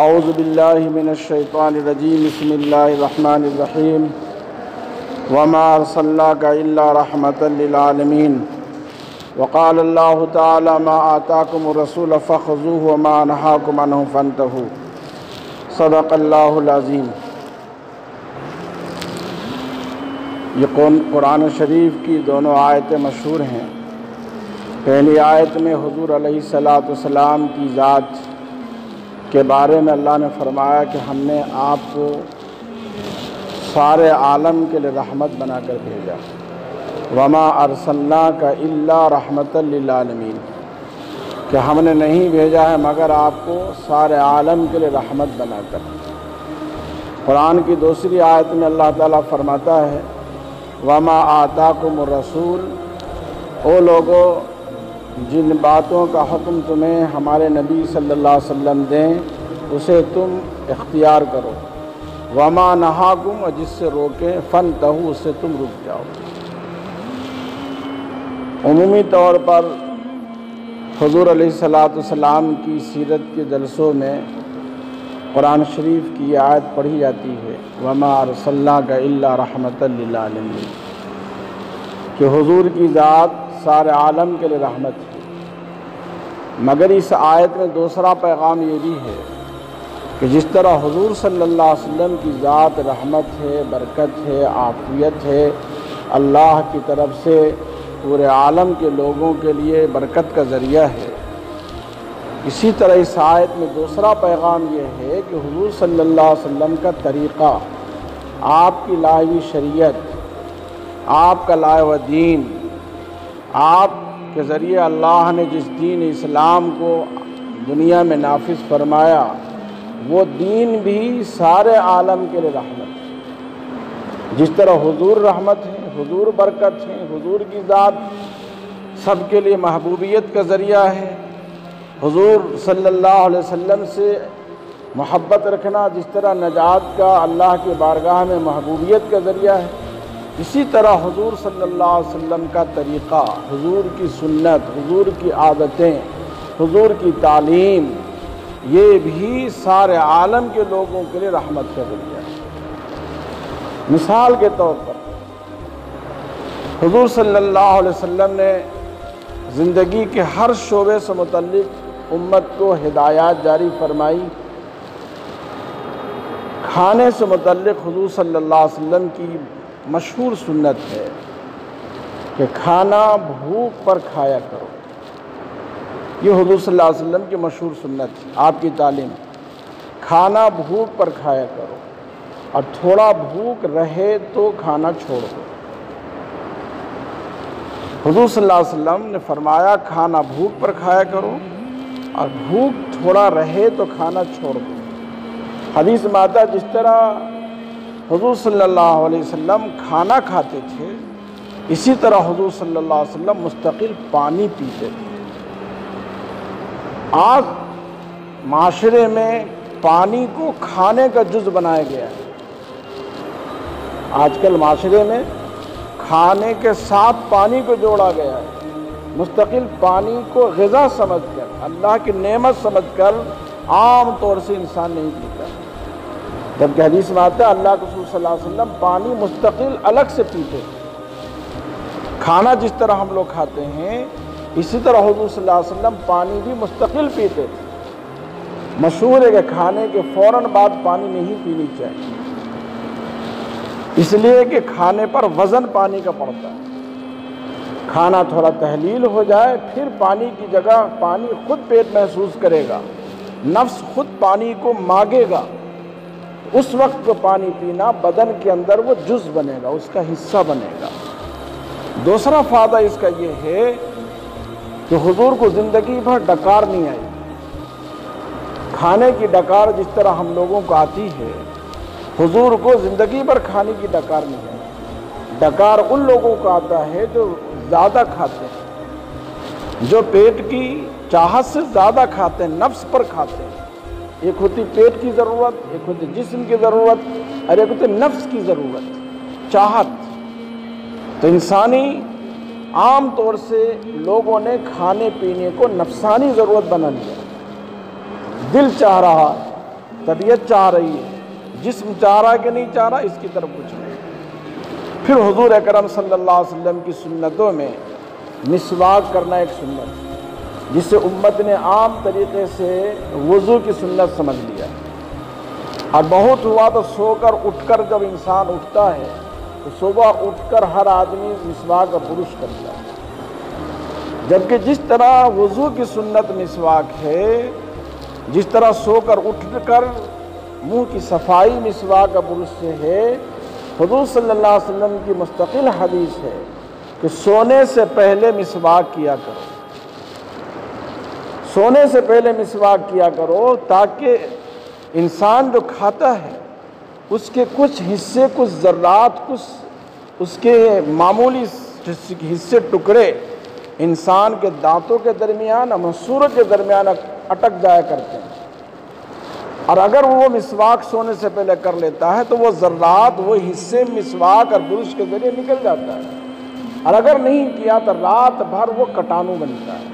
اعوذ باللہ من الشیطان الرجیم بسم اللہ الرحمن الرحیم وما ارسلناک الا رحمۃ للعالمین وقال اللہ تعالی ما آتاکم الرسول فخذوہ وما نہاکم عنہ فانتہوا صدق اللہ العظیم۔ یہ قرآن شریف کی دونوں آیتیں مشہور ہیں۔ پہلی آیت میں حضور علیہ السلام کی ذات کے بارے میں اللہ نے فرمایا کہ ہم نے آپ کو سارے عالم کے لیے رحمت بنا کر بھیجا، وما ارسلناک الا رحمۃ للعالمین، کہ ہم نے نہیں بھیجا ہے مگر آپ کو سارے عالم کے لیے رحمت بنا کر۔ قرآن کی دوسری آیت میں اللہ تعالیٰ فرماتا ہے وما آتاکم الرسول، او لوگو جن باتوں کا حکم تمہیں ہمارے نبی صلی اللہ علیہ وسلم دیں اسے تم اختیار کرو، وما نہاکم، اور جس سے روکیں، فانتہوا، اس سے تم رک جاؤ۔ عمومی طور پر حضور علیہ السلام کی سیرت کے جلسوں میں قرآن شریف کی یہ آیت پڑھی جاتی ہے وما ارسلناک الا رحمۃ للعالمین، کہ حضور کی ذات سارے عالم کے لیے رحمت ہے۔ مگر اس آیت میں دوسرا پیغام یہ بھی ہے کہ جس طرح حضور صلی اللہ علیہ وسلم کی ذات رحمت ہے، برکت ہے، عافیت ہے، اللہ کی طرف سے پورے عالم کے لوگوں کے لیے برکت کا ذریعہ ہے، اسی طرح اس آیت میں دوسرا پیغام یہ ہے کہ حضور صلی اللہ علیہ وسلم کا طریقہ، آپ کی لائی ہوئی شریعت، آپ کا لایا ہوا دین، آپ کے ذریعے اللہ نے جس دین اسلام کو دنیا میں نافذ فرمایا، وہ دین بھی سارے عالم کے لیے رحمت ہے۔ جس طرح حضور رحمت ہے، حضور برکت ہے، حضور کی ذات سب کے لیے محبوبیت کا ذریعہ ہے، حضور صلی اللہ علیہ وسلم سے محبت رکھنا جس طرح نجات کا اللہ کی بارگاہ میں محبوبیت کا ذریعہ ہے، اسی طرح حضور صلی اللہ علیہ وسلم کا طریقہ، حضور کی سنت، حضور کی عادتیں، حضور کی تعلیم، یہ بھی سارے عالم کے لوگوں کے لیے رحمت کا ذریعہ ہے۔ مثال کے طور پر حضور صلی اللہ علیہ وسلم نے زندگی کے ہر شعبے سے متعلق امت کو ہدایات جاری فرمائی۔ کھانے سے متعلق حضور صلی اللہ علیہ وسلم کی مشہور سنت ہے کہ کھانا بھوک پر کھایا کرو، یہ حضور صلی اللہ علیہ وسلم کی مشہور سنت ہے، آپ کی تعلیم، کھانا بھوک پر کھایا کرو، اور تھوڑا بھوک رہے تو کھانا چھوڑ دو۔ حضور صلی اللہ علیہ وسلم نے فرمایا کھانا بھوک پر کھایا کرو، اور بھوک تھوڑا رہے تو کھانا چھوڑ دو۔ حدیث میں آتا ہے جس طرح حضور صلی اللہ علیہ وسلم کھانا کھاتے تھے، اسی طرح حضور صلی اللہ علیہ وسلم مستقل پانی پیتے تھے۔ آج معاشرے میں پانی کو کھانے کا جز بنایا گیا ہے۔ آج کل معاشرے میں کھانے کے ساتھ پانی کو جوڑا گیا ہے، مستقل پانی کو غذا سمجھ کر، اللہ کی نعمت سمجھ کر عام طور سے انسان نہیں پیتا، جبکہ حدیث میں آتا ہے اللہ کے رسول صلی اللہ علیہ وسلم پانی مستقل الگ سے پیتے تھے۔ کھانا جس طرح ہم لوگ کھاتے ہیں اسی طرح حضور صلی اللہ علیہ وسلم پانی بھی مستقل پیتے تھے۔ مشہور ہے کہ کھانے کے فوراً بعد پانی نہیں پینی چاہیے، اس لیے کہ کھانے پر وزن پانی کا پڑتا ہے۔ کھانا تھوڑا تحلیل ہو جائے پھر پانی کی جگہ پانی خود پیٹ محسوس کرے گا، نفس خود پانی کو مانگے گا، اس وقت کو پانی پینا بدن کے اندر وہ جز بنے گا، اس کا حصہ بنے گا۔ دوسرا فائدہ اس کا یہ ہے کہ حضور کو زندگی بھر ڈکار نہیں آئی۔ کھانے کی ڈکار جس طرح ہم لوگوں کو آتی ہے، حضور کو زندگی بھر کھانے کی ڈکار نہیں آئی۔ ڈکار ان لوگوں کو آتا ہے جو زیادہ کھاتے ہیں، جو پیٹ کی چاہت سے زیادہ کھاتے ہیں، نفس پر کھاتے ہیں۔ ایک ہوتی پیٹ کی ضرورت، ایک ہوتی جسم کی ضرورت، اور ایک ہوتی نفس کی ضرورت، چاہت۔ تو انسانی عام طور سے لوگوں نے کھانے پینے کو نفسانی ضرورت بنا لیا، دل چاہ رہا طبیعت چاہ رہی ہے، جسم چاہ رہا ہے کہ نہیں چاہ رہا، اس کی طرف کچھ نہیں۔ پھر حضور اکرم صلی اللہ علیہ وسلم کی سنتوں میں مسواک کرنا ایک سنت، جسے امت نے عام طریقے سے وضو کی سنت سمجھ لیا، اور بہت ہوا تو سو کر اٹھ کر جب انسان اٹھتا ہے تو صبح اٹھ کر ہر آدمی مسواک کا برش کرتا ہے، جبکہ جس طرح وضو کی سنت مسواک ہے، جس طرح سو کر اٹھ کر منہ کی صفائی مسواک کا برش سے ہے، حضور صلی اللہ علیہ وسلم کی مستقل حدیث ہے کہ سونے سے پہلے مسواک کیا کرو، سونے سے پہلے مسواک کیا کرو، تاکہ انسان جو کھاتا ہے اس کے کچھ حصے، کچھ ذرات، کچھ اس کے معمولی حصے، ٹکڑے انسان کے دانتوں کے درمیان اور مسوروں کے درمیان اٹک جایا کرتے ہیں، اور اگر وہ مسواک سونے سے پہلے کر لیتا ہے تو وہ ذرات، وہ حصے مسواک اور برش کے ذریعے نکل جاتا ہے، اور اگر نہیں کیا تو رات بھر وہ کٹانو بنتا ہے،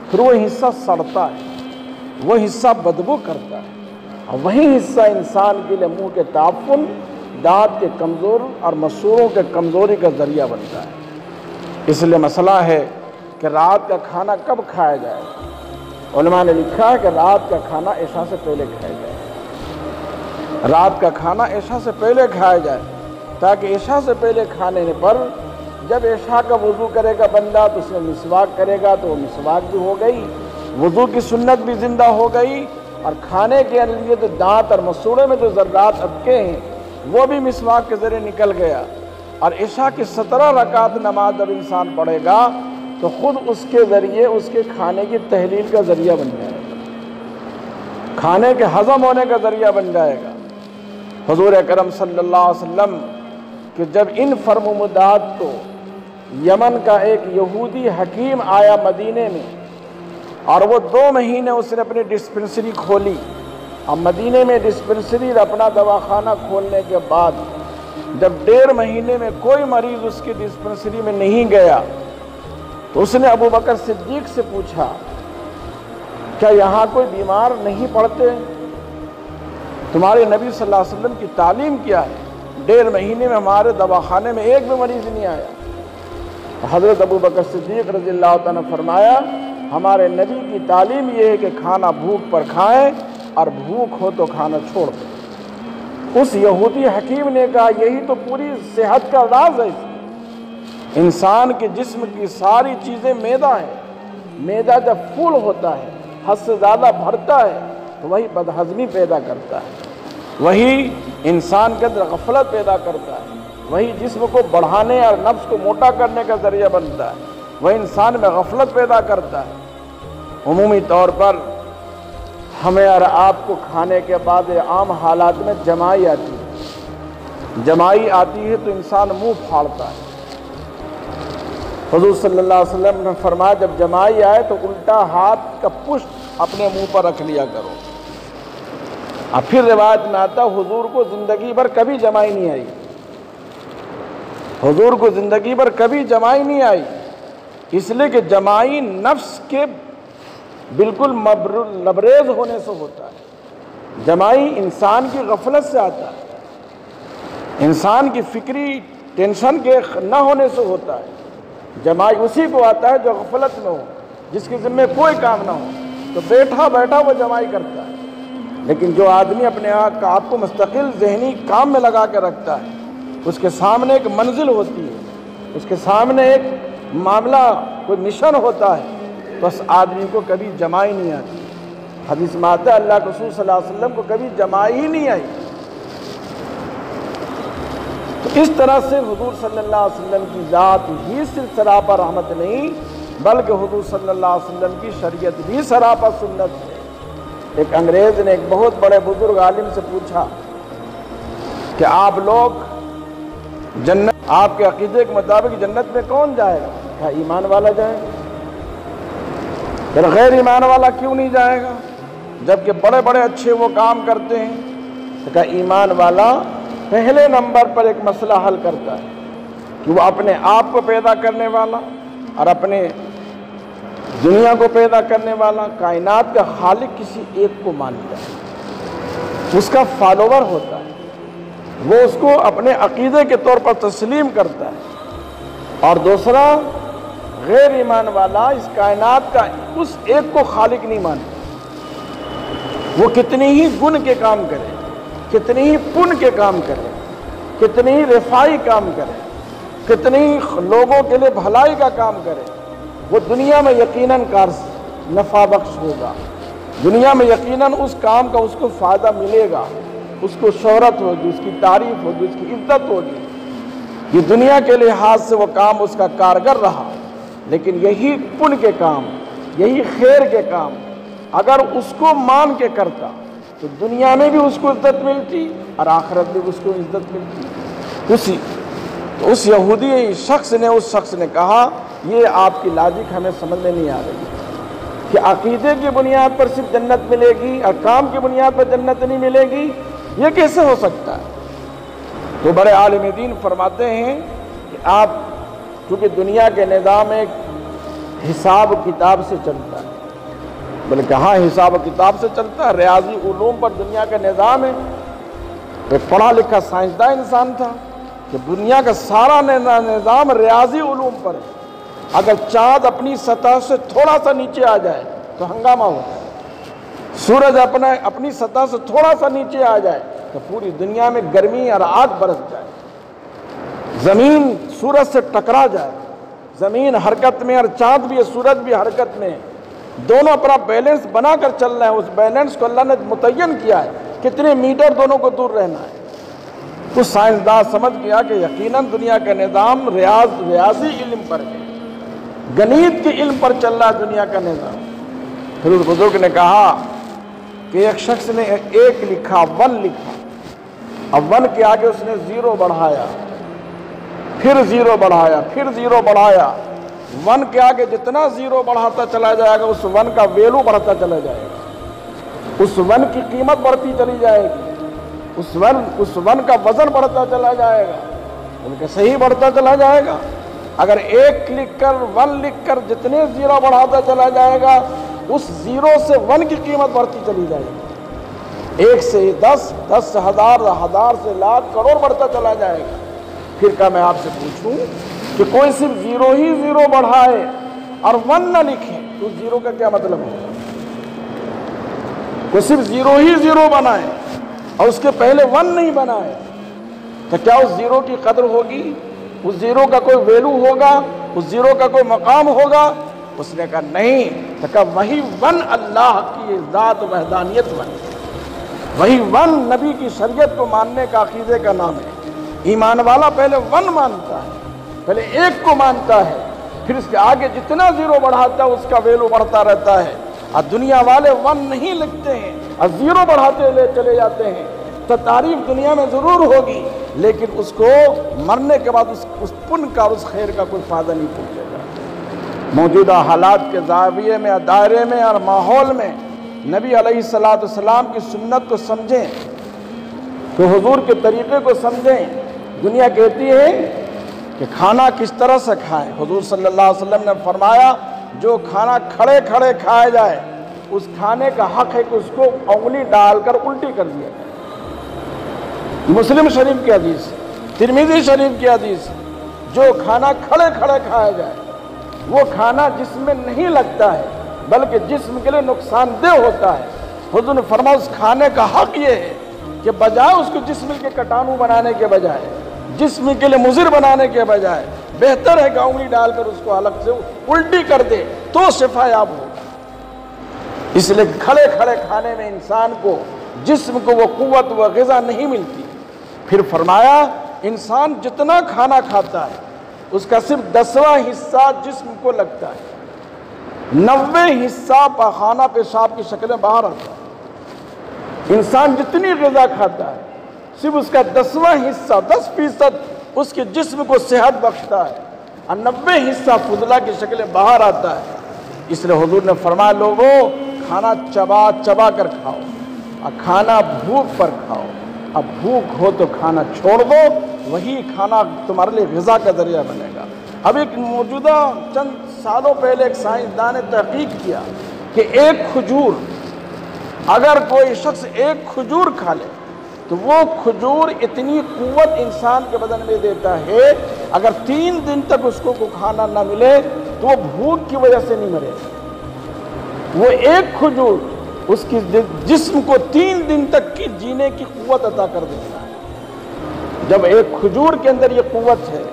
پھر وہ حصہ سڑتا ہے، وہ حصہ بدبو کرتا ہے، اور وہی حصہ انسان کے لیے منہ کے تعفن، دانت کے کمزور اور مسوروں کے کمزوری کا ذریعہ بنتا ہے۔ اس لیے مسئلہ ہے کہ رات کا کھانا کب کھایا جائے۔ علماء نے لکھا ہے کہ رات کا کھانا عشاء سے پہلے کھایا جائے، رات کا کھانا عشاء سے پہلے کھایا جائے، تاکہ عشاء سے پہلے کھانے پر جب عشاء کا وضو کرے گا بندہ تو اس میں مسواک کرے گا، تو وہ مسواک بھی ہو گئی، وضو کی سنت بھی زندہ ہو گئی، اور کھانے کے لیے جو دانت اور مسوڑے میں جو ذرات اٹکے ہیں وہ بھی مسواک کے ذریعے نکل گیا، اور عشاء کی 17 رکعت نماز جب انسان پڑھے گا تو خود اس کے ذریعے اس کے کھانے کی تحلیل کا ذریعہ بن جائے گا، کھانے کے ہضم ہونے کا ذریعہ بن جائے گا۔ حضور اکرم صلی اللہ علیہ وسلم کہ جب ان فرمودات کو یمن کا ایک یہودی حکیم آیا مدینے میں، اور وہ 2 مہینے اس نے اپنی ڈسپنسری کھولی، اور مدینے میں ڈسپنسری اپنا دواخانہ کھولنے کے بعد جب 1.5 مہینے میں کوئی مریض اس کی ڈسپنسری میں نہیں گیا تو اس نے ابو بکر صدیق سے پوچھا، کیا یہاں کوئی بیمار نہیں پڑتے؟ تمہارے نبی صلی اللہ علیہ وسلم کی تعلیم کیا ہے؟ 1.5 مہینے میں ہمارے دواخانے میں ایک بھی مریض نہیں آیا۔ حضرت ابو بکر صدیق رضی اللہ تعالیٰ نے فرمایا، ہمارے نبی کی تعلیم یہ ہے کہ کھانا بھوک پر کھائیں اور بھوک ہو تو کھانا چھوڑ دیں۔ اس یہودی حکیم نے کہا یہی تو پوری صحت کا راز ہے۔ انسان کے جسم کی ساری چیزیں معدہ ہیں، معدہ جب فول ہوتا ہے، حد سے زیادہ بھرتا ہے تو وہی بدہضمی پیدا کرتا ہے، وہی انسان کے اندر غفلت پیدا کرتا ہے، وہی جسم کو بڑھانے اور نفس کو موٹا کرنے کا ذریعہ بنتا ہے، وہ انسان میں غفلت پیدا کرتا ہے۔ عمومی طور پر ہمیں اور آپ کو کھانے کے بعد عام حالات میں جمائی آتی ہے، جمائی آتی ہے تو انسان منہ پھاڑتا ہے۔ حضور صلی اللہ علیہ وسلم نے فرمایا جب جمائی آئے تو الٹا ہاتھ کا پشت اپنے منہ پر رکھ لیا کرو۔ اب پھر روایت میں آتا حضور کو زندگی بھر کبھی جمائی نہیں آئی، حضور کو زندگی بھر کبھی جمائی نہیں آئی، اس لیے کہ جمائی نفس کے بالکل لبریز ہونے سے ہوتا ہے، جمائی انسان کی غفلت سے آتا ہے، انسان کی فکری ٹینشن کے نہ ہونے سے ہوتا ہے۔ جمائی اسی کو آتا ہے جو غفلت میں ہو، جس کے ذمہ کوئی کام نہ ہو، تو بیٹھا بیٹھا وہ جمائی کرتا ہے۔ لیکن جو آدمی اپنے آپ کو مستقل ذہنی کام میں لگا کے رکھتا ہے، اس کے سامنے ایک منزل ہوتی ہے، اس کے سامنے ایک معاملہ، کوئی مشن ہوتا ہے، تو اس آدمی کو کبھی جمائی نہیں آتی۔ حدیث میں آتا ہے اللہ کے رسول صلی اللہ علیہ وسلم کو کبھی جمائی ہی نہیں آئی۔ تو اس طرح سے حضور صلی اللہ علیہ وسلم کی ذات ہی صرف سراپا رحمت نہیں، بلکہ حضور صلی اللہ علیہ وسلم کی شریعت بھی سراپا سنت ہے۔ ایک انگریز نے ایک بہت بڑے بزرگ عالم سے پوچھا کہ آپ لوگ جنت، آپ کے عقیدے کے مطابق جنت میں کون جائے گا؟ کہا ایمان والا جائے گا۔ پھر غیر ایمان والا کیوں نہیں جائے گا جبکہ بڑے بڑے اچھے وہ کام کرتے ہیں؟ تو کہا ایمان والا پہلے نمبر پر ایک مسئلہ حل کرتا ہے کہ وہ اپنے آپ کو پیدا کرنے والا اور اپنے دنیا کو پیدا کرنے والا کائنات کا خالق کسی ایک کو مانتا ہے۔ اس کا فالوور ہوتا ہے، وہ اس کو اپنے عقیدے کے طور پر تسلیم کرتا ہے، اور دوسرا غیر ایمان والا اس کائنات کا اس ایک کو خالق نہیں مانتا۔ وہ کتنی ہی گن کے کام کرے، کتنی ہی پن کے کام کرے، کتنی ہی رفائی کام کرے، کتنی ہی لوگوں کے لیے بھلائی کا کام کرے، وہ دنیا میں یقیناً نفع بخش ہوگا، دنیا میں یقیناً اس کام کا اس کو فائدہ ملے گا، اس کو شہرت ہوگی، اس کی تعریف ہوگی، اس کی عزت ہوگی۔ یہ دنیا کے لحاظ سے وہ کام اس کا کارگر رہا، لیکن یہی پن کے کام، یہی خیر کے کام اگر اس کو مان کے کرتا تو دنیا میں بھی اس کو عزت ملتی اور آخرت میں بھی اس کو عزت ملتی۔ تو اس یہودی شخص نے کہا، یہ آپ کی لاجک ہمیں سمجھ میں نہیں آ رہی کہ عقیدے کی بنیاد پر صرف جنت ملے گی اور کام کی بنیاد پر جنت نہیں ملے گی، یہ کیسے ہو سکتا ہے؟ تو بڑے عالم دین فرماتے ہیں کہ آپ چونکہ دنیا کے نظام ایک حساب کتاب سے چلتا ہے، بلکہ کہاں حساب و کتاب سے چلتا ہے، ریاضی علوم پر دنیا کا نظام ہے۔ ایک پڑھا لکھا سائنسداں انسان تھا کہ دنیا کا سارا نظام ریاضی علوم پر ہے، اگر چاند اپنی سطح سے تھوڑا سا نیچے آ جائے تو ہنگامہ ہوتا ہے، سورج اپنی سطح سے تھوڑا سا نیچے آ جائے تو پوری دنیا میں گرمی اور آگ برس جائے، زمین سورج سے ٹکرا جائے، زمین حرکت میں اور چاند بھی سورج بھی حرکت میں، دونوں اپنا بیلنس بنا کر چل رہے ہیں، اس بیلنس کو اللہ نے متعین کیا ہے کتنے میٹر دونوں کو دور رہنا ہے۔ تو سائنسداں سمجھ گیا کہ یقیناً دنیا کا نظام ریاضی علم پر ہے، گنیت کے علم پر چل رہا ہے دنیا کا نظام۔ پھر اس بزرگ نے کہا کہ ایک شخص نے ایک لکھا، ون لکھا، اب ون کے آگے اس نے زیرو بڑھایا، پھر زیرو بڑھایا، پھر زیرو بڑھایا، ون کے آگے جتنا زیرو بڑھاتا چلا جائے گا اس ون کا ویلو بڑھتا چلا جائے گا، اس ون کی قیمت بڑھتی چلی جائے گی، اس ون کا وزن بڑھتا چلا جائے گا، ان کا صحیح بڑھتا چلا جائے گا۔ اگر ایک لکھ کر ون لکھ کر جتنے زیرو بڑھاتا چلا جائے گا اس زیرو سے ون کی قیمت بڑھتی چلی جائے گی، 1 سے 10، 10 سے 1000، 1000 سے لاکھ، کروڑ بڑھتا چلا جائے گا۔ پھر کیا میں آپ سے پوچھوں کہ کوئی صرف زیرو ہی زیرو بڑھائے اور ون نہ لکھے تو زیرو کا کیا مطلب ہوگا؟ کوئی صرف زیرو ہی زیرو بنائے اور اس کے پہلے ون نہیں بنائے تو کیا اس زیرو کی قدر ہوگی؟ اس زیرو کا کوئی ویلو ہوگا؟ اس زیرو کا کوئی مقام ہوگا؟ اس نے کہا نہیں، تو کہا وہی ون اللہ کی ذات وحدانیت ون، وہی ون نبی کی شریعت کو ماننے کا عقیدے کا نام ہے۔ ایمان والا پہلے ون مانتا ہے، پہلے ایک کو مانتا ہے، پھر اس کے آگے جتنا زیرو بڑھاتا ہے اس کا ویلو بڑھتا رہتا ہے۔ اور دنیا والے ون نہیں لکھتے ہیں اور زیرو بڑھاتے چلے جاتے ہیں تو تعریف دنیا میں ضرور ہوگی لیکن اس کو مرنے کے بعد اس پن کا اور اس خیر کا کوئی فائدہ نہیں پہنچے گا۔ موجودہ حالات کے زاویے میں، دائرے میں اور ماحول میں نبی علیہ السلام کی سنت کو سمجھیں، تو حضور کے طریقے کو سمجھیں۔ دنیا کہتی ہے کہ کھانا کس طرح سے کھائیں، حضور صلی اللہ علیہ وسلم نے فرمایا جو کھانا کھڑے کھڑے کھایا جائے اس کھانے کا حق ہے کہ اس کو انگلی ڈال کر الٹی کر دیا جائے۔ مسلم شریف کی حدیث، ترمذی شریف کی حدیث، جو کھانا کھڑے کھڑے کھایا جائے وہ کھانا جسم میں نہیں لگتا ہے بلکہ جسم کے لیے نقصان دہ ہوتا ہے۔ حضور نے فرمایا اس کھانے کا حق یہ ہے کہ بجائے اس کو جسم کے کٹانو بنانے کے بجائے، جسم کے لیے مضر بنانے کے بجائے بہتر ہے کہ انگلی ڈال کر اس کو حلق سے الٹی کر دے تو شفا یاب ہوگا۔ اس لیے کھڑے کھڑے کھانے میں انسان کو، جسم کو وہ قوت و غذا نہیں ملتی۔ پھر فرمایا انسان جتنا کھانا کھاتا ہے اس کا صرف 10واں حصہ جسم کو لگتا ہے، 90 حصہ پاخانہ پیشاب کی شکل میں باہر آتا ہے۔ انسان جتنی غذا کھاتا ہے صرف اس کا 10واں حصہ، 10% اس کے جسم کو صحت بخشتا ہے اور 90 حصہ فضلہ کی شکل میں باہر آتا ہے۔ اس لیے حضور نے فرمایا لوگوں کھانا چبا چبا کر کھاؤ اور کھانا بھوک پر کھاؤ، اب بھوک ہو تو کھانا چھوڑ دو، وہی کھانا تمہارے لیے غذا کا ذریعہ بنے گا۔ اب ایک موجودہ چند سالوں پہلے ایک سائنسدان نے تحقیق کیا کہ ایک کھجور اگر کوئی شخص ایک کھجور کھا لے تو وہ کھجور اتنی قوت انسان کے بدن میں دیتا ہے، اگر 3 دن تک اس کو کھانا نہ ملے تو وہ بھوک کی وجہ سے نہیں مرے گا۔ وہ ایک کھجور اس کی جسم کو 3 دن تک کی جینے کی قوت عطا کر دیتا ہے۔ جب ایک کھجور کے اندر یہ قوت ہے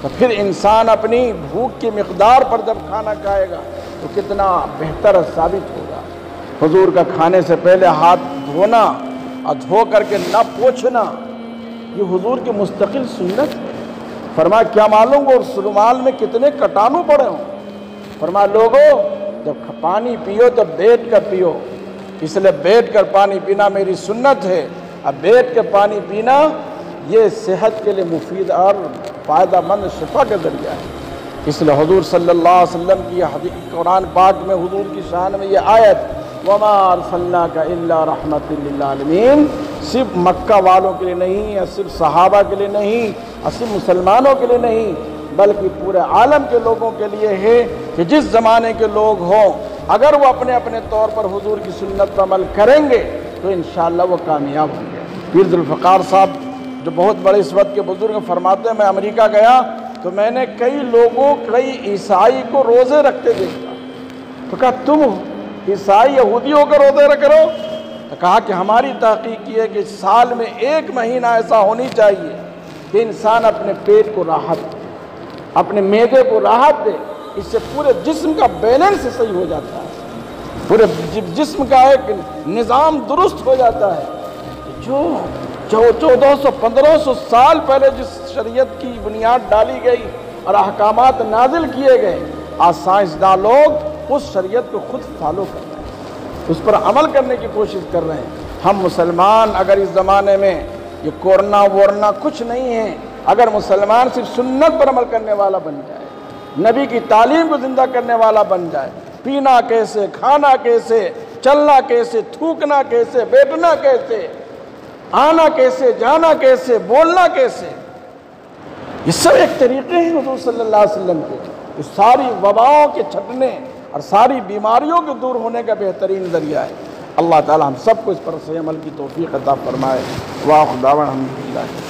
تو پھر انسان اپنی بھوک کی مقدار پر جب کھانا کھائے گا تو کتنا بہتر ثابت ہوگا۔ حضور کا کھانے سے پہلے ہاتھ دھونا اور دھو کر کے نہ پوچھنا، یہ حضور کی مستقل سنت ہے۔ فرمایا کیا معلوم وہ اس رومال میں کتنے کٹانو پڑے ہوں۔ فرمایا لوگو جب پانی پیو تو بیٹھ کر پیو، اس لیے بیٹھ کر پانی پینا میری سنت ہے۔ اب بیٹھ کر پانی پینا یہ صحت کے لیے مفید اور فائدہ مند شفا کا ذریعہ ہے۔ اس لیے حضور صلی اللہ علیہ وسلم کی حدیث قرآن پاک میں حضور کی شان میں یہ آیت وَمَا أَرْسَلْنَاكَ إِلَّا رَحْمَةً لِّلْعَالَمِينَ صرف مکہ والوں کے لیے نہیں، یا صرف صحابہ کے لیے نہیں، اور صرف مسلمانوں کے لیے نہیں، بلکہ پورے عالم کے لوگوں کے لیے ہے کہ جس زمانے کے لوگ ہوں اگر وہ اپنے اپنے طور پر حضور کی سنت پر عمل کریں گے تو انشاءاللہ وہ کامیاب ہوں گے۔ پیر ذوالفقار صاحب جو بہت بڑے اس وقت کے بزرگ فرماتے ہیں، میں امریکہ گیا تو میں نے کئی عیسائی کو روزے رکھتے دیکھا، تو کہا تم عیسائی یہودی ہو کر روزے رکھ رہے ہو؟ تو کہا کہ ہماری تحقیق یہ ہے کہ سال میں 1 مہینہ ایسا ہونی چاہیے کہ انسان اپنے پیٹ کو راحت دے، اپنے معدے کو راحت دے، اس سے پورے جسم کا بیلنس صحیح ہو جاتا ہے، پورے جسم کا ایک نظام درست ہو جاتا ہے۔ جو 1400-1500 سال پہلے جس شریعت کی بنیاد ڈالی گئی اور احکامات نازل کیے گئے، آج سائنسداں لوگ اس شریعت کو خود فالو کر رہے ہیں، اس پر عمل کرنے کی کوشش کر رہے ہیں۔ ہم مسلمان اگر اس زمانے میں یہ کورونا وورنا کچھ نہیں ہے، اگر مسلمان صرف سنت پر عمل کرنے والا بن جائے، نبی کی تعلیم کو زندہ کرنے والا بن جائے، پینا کیسے، کھانا کیسے، چلنا کیسے، تھوکنا کیسے، بیٹھنا کیسے، آنا کیسے، جانا کیسے، بولنا کیسے، یہ سب ایک طریقے ہیں حضور صلی اللہ علیہ وسلم کے، یہ ساری وباؤں کے چھٹنے اور ساری بیماریوں کے دور ہونے کا بہترین ذریعہ ہے۔ اللہ تعالی ہم سب کو اس پر سے عمل کی توفیق عطا فرمائے۔ وآخر دعوانا الحمدللہ۔